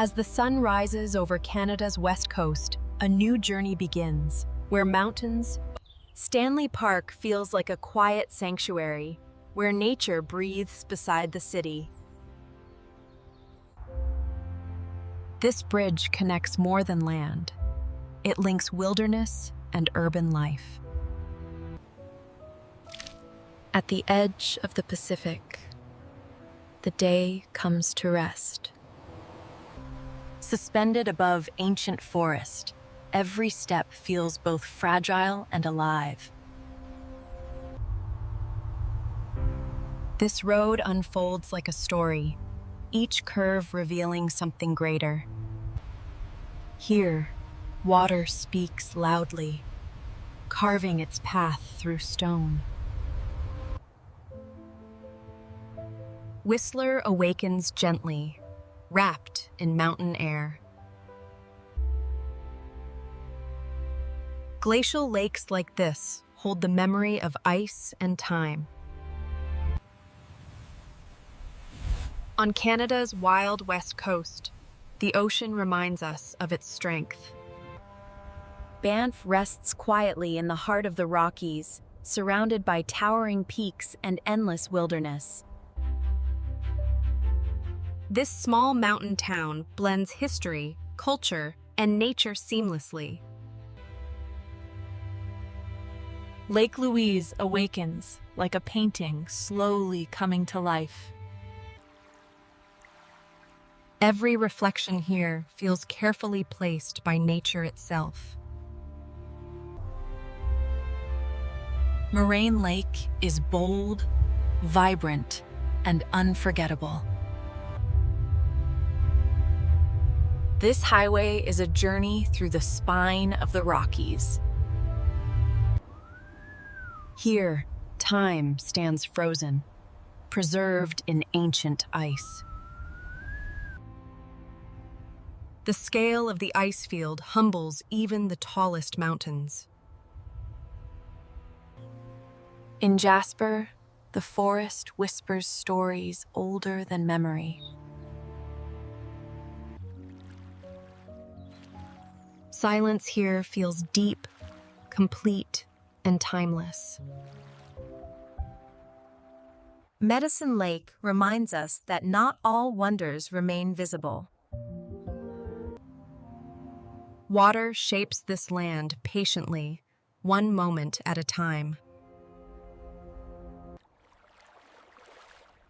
As the sun rises over Canada's west coast, a new journey begins, where mountains. Stanley Park feels like a quiet sanctuary, where nature breathes beside the city. This bridge connects more than land. It links wilderness and urban life. At the edge of the Pacific, the day comes to rest. Suspended above ancient forest, every step feels both fragile and alive. This road unfolds like a story, each curve revealing something greater. Here, water speaks loudly, carving its path through stone. Whistler awakens gently, wrapped in mountain air. Glacial lakes like this hold the memory of ice and time. On Canada's wild west coast, the ocean reminds us of its strength. Banff rests quietly in the heart of the Rockies, surrounded by towering peaks and endless wilderness. This small mountain town blends history, culture, and nature seamlessly. Lake Louise awakens like a painting slowly coming to life. Every reflection here feels carefully placed by nature itself. Moraine Lake is bold, vibrant, and unforgettable. This highway is a journey through the spine of the Rockies. Here, time stands frozen, preserved in ancient ice. The scale of the ice field humbles even the tallest mountains. In Jasper, the forest whispers stories older than memory. Silence here feels deep, complete, and timeless. Medicine Lake reminds us that not all wonders remain visible. Water shapes this land patiently, one moment at a time.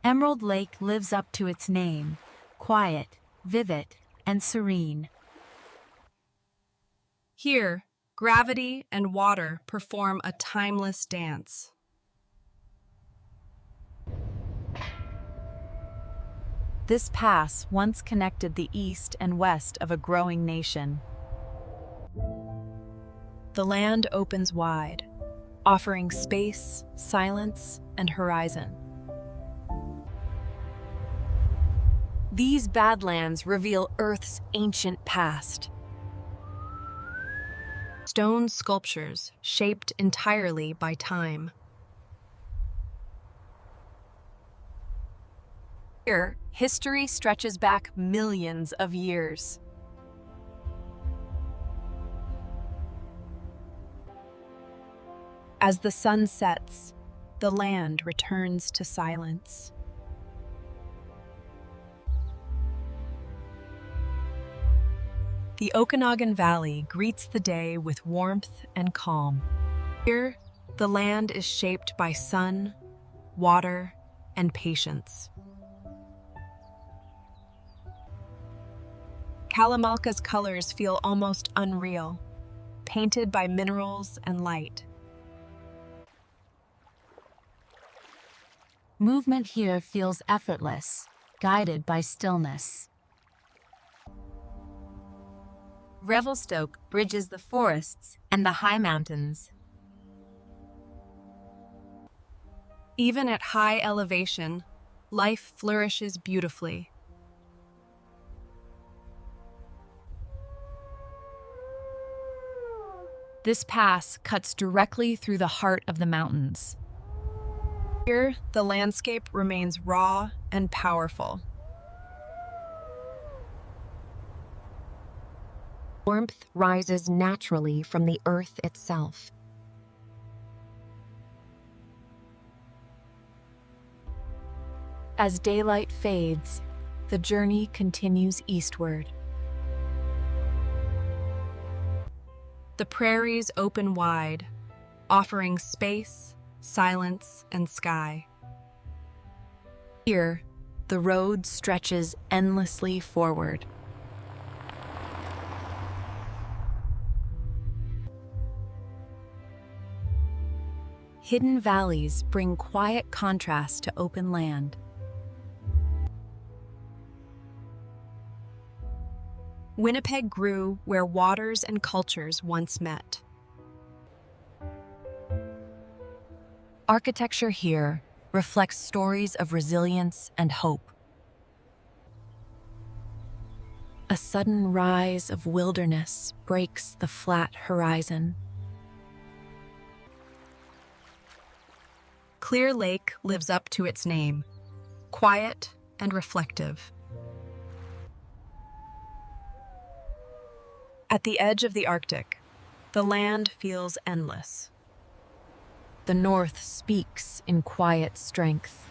Emerald Lake lives up to its name, quiet, vivid, and serene. Here, gravity and water perform a timeless dance. This pass once connected the east and west of a growing nation. The land opens wide, offering space, silence, and horizon. These badlands reveal Earth's ancient past. Stone sculptures shaped entirely by time. Here, history stretches back millions of years. As the sun sets, the land returns to silence. The Okanagan Valley greets the day with warmth and calm. Here, the land is shaped by sun, water, and patience. Kalamalka's colors feel almost unreal, painted by minerals and light. Movement here feels effortless, guided by stillness. Revelstoke bridges the forests and the high mountains. Even at high elevation, life flourishes beautifully. This pass cuts directly through the heart of the mountains. Here, the landscape remains raw and powerful. Warmth rises naturally from the earth itself. As daylight fades, the journey continues eastward. The prairies open wide, offering space, silence, and sky. Here, the road stretches endlessly forward. Hidden valleys bring quiet contrast to open land. Winnipeg grew where waters and cultures once met. Architecture here reflects stories of resilience and hope. A sudden rise of wilderness breaks the flat horizon. Clear Lake lives up to its name, quiet and reflective. At the edge of the Arctic, the land feels endless. The North speaks in quiet strength.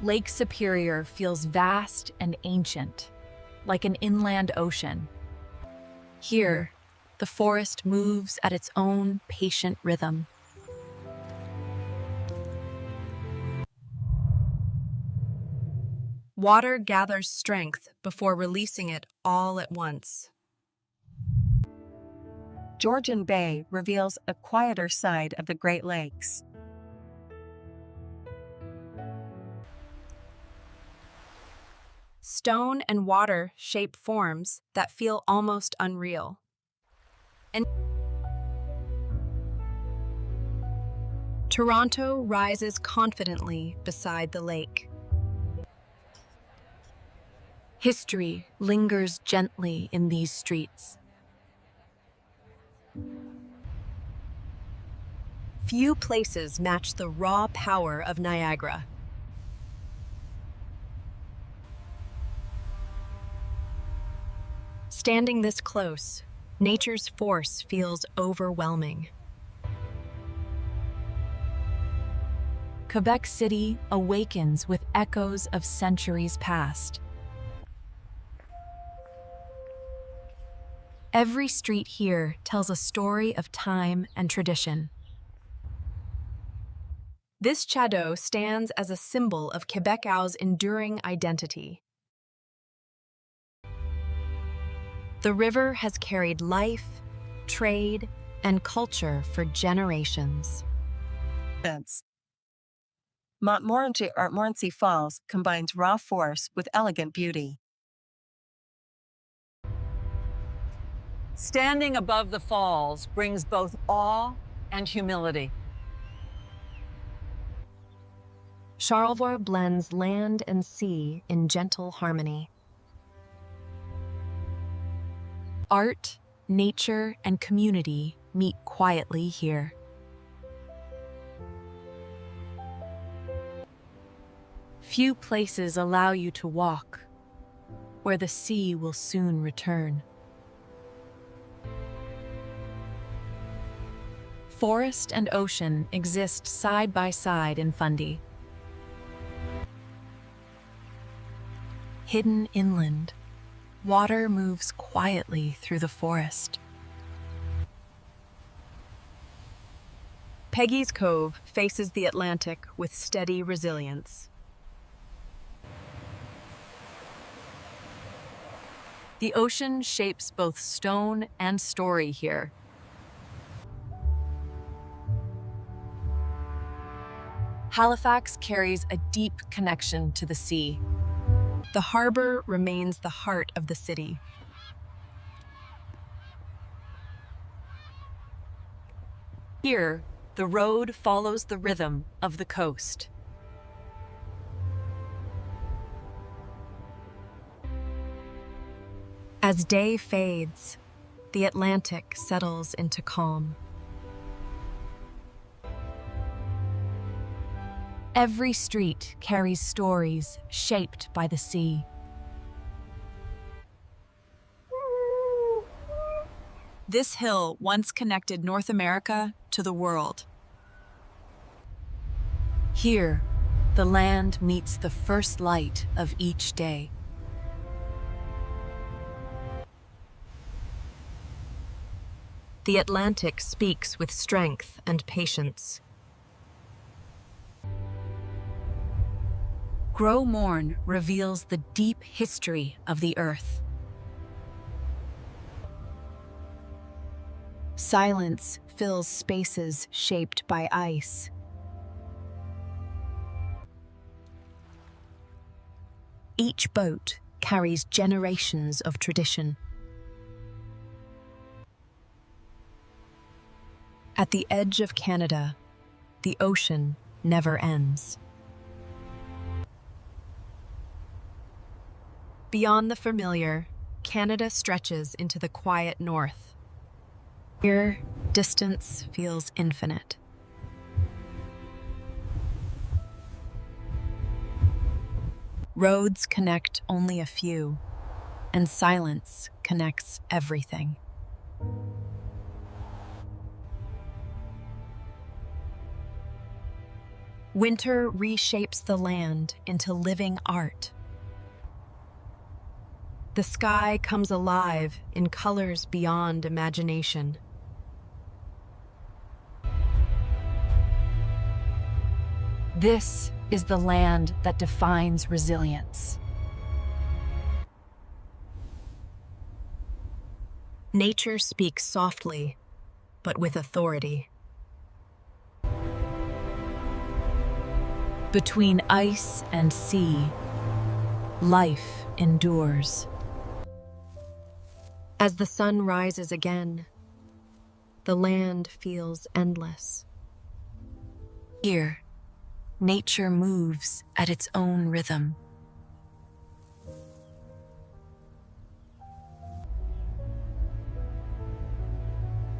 Lake Superior feels vast and ancient, like an inland ocean. Here, the forest moves at its own patient rhythm. Water gathers strength before releasing it all at once. Georgian Bay reveals a quieter side of the Great Lakes. Stone and water shape forms that feel almost unreal. And Toronto rises confidently beside the lake. History lingers gently in these streets. Few places match the raw power of Niagara. Standing this close, nature's force feels overwhelming. Quebec City awakens with echoes of centuries past. Every street here tells a story of time and tradition. This château stands as a symbol of Quebec's enduring identity. The river has carried life, trade, and culture for generations. Montmorency Falls combines raw force with elegant beauty. Standing above the falls brings both awe and humility. Charlevoix blends land and sea in gentle harmony. Art, nature, and community meet quietly here. Few places allow you to walk where the sea will soon return. Forest and ocean exist side by side in Fundy. Hidden inland, water moves quietly through the forest. Peggy's Cove faces the Atlantic with steady resilience. The ocean shapes both stone and story here. Halifax carries a deep connection to the sea. The harbor remains the heart of the city. Here, the road follows the rhythm of the coast. As day fades, the Atlantic settles into calm. Every street carries stories shaped by the sea. This hill once connected North America to the world. Here, the land meets the first light of each day. The Atlantic speaks with strength and patience. Grow Morn reveals the deep history of the Earth. Silence fills spaces shaped by ice. Each boat carries generations of tradition. At the edge of Canada, the ocean never ends. Beyond the familiar, Canada stretches into the quiet north. Here, distance feels infinite. Roads connect only a few, and silence connects everything. Winter reshapes the land into living art. The sky comes alive in colors beyond imagination. This is the land that defines resilience. Nature speaks softly, but with authority. Between ice and sea, life endures. As the sun rises again, the land feels endless. Here, nature moves at its own rhythm.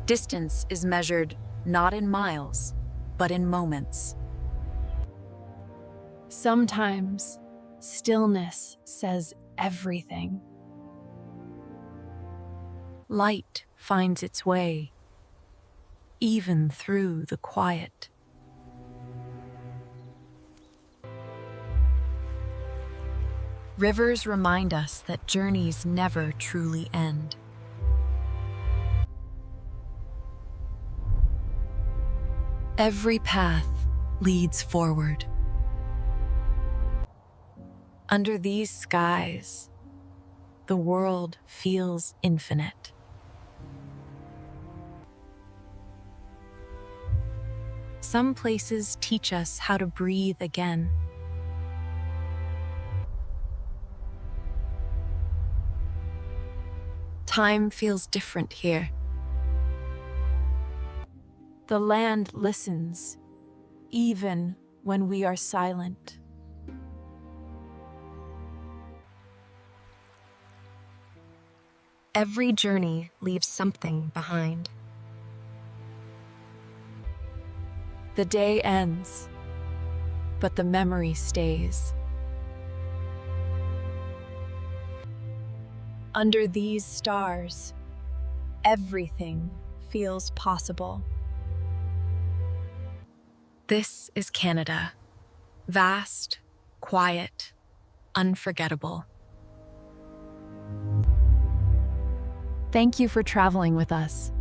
Distance is measured not in miles, but in moments. Sometimes, stillness says everything. Light finds its way, even through the quiet. Rivers remind us that journeys never truly end. Every path leads forward. Under these skies, the world feels infinite. Some places teach us how to breathe again. Time feels different here. The land listens, even when we are silent. Every journey leaves something behind. The day ends, but the memory stays. Under these stars, everything feels possible. This is Canada. Vast, quiet, unforgettable. Thank you for traveling with us.